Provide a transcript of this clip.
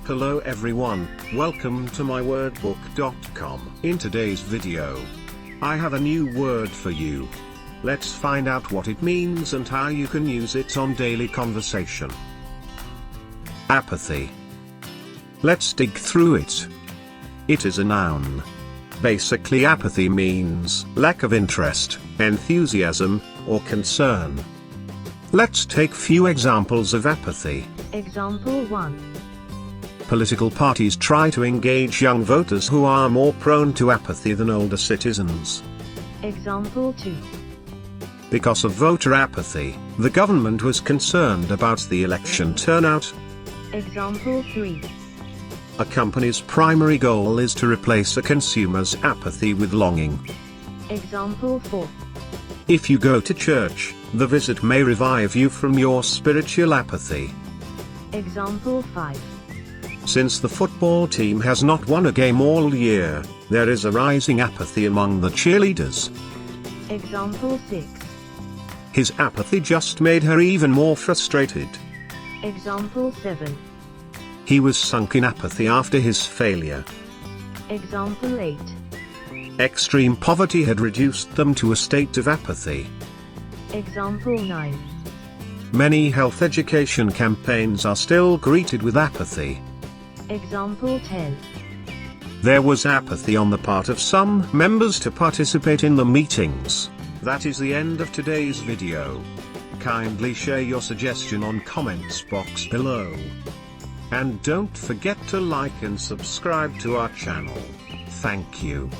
Hello everyone, welcome to mywordbook.com. In today's video, I have a new word for you. Let's find out what it means and how you can use it on daily conversation. Apathy. Let's dig through it. It is a noun. Basically, apathy means lack of interest, enthusiasm, or concern. Let's take few examples of apathy. Example 1. Political parties try to engage young voters who are more prone to apathy than older citizens. Example 2. Because of voter apathy, the government was concerned about the election turnout. Example 3. A company's primary goal is to replace a consumer's apathy with longing. Example 4. If you go to church, the visit may revive you from your spiritual apathy. Example 5. Since the football team has not won a game all year, there is a rising apathy among the cheerleaders. Example 6. His apathy just made her even more frustrated. Example 7. He was sunk in apathy after his failure. Example 8. Extreme poverty had reduced them to a state of apathy. Example 9. Many health education campaigns are still greeted with apathy. Example 10. There was apathy on the part of some members to participate in the meetings. That is the end of today's video. Kindly share your suggestion on comments box below. And don't forget to like and subscribe to our channel. Thank you.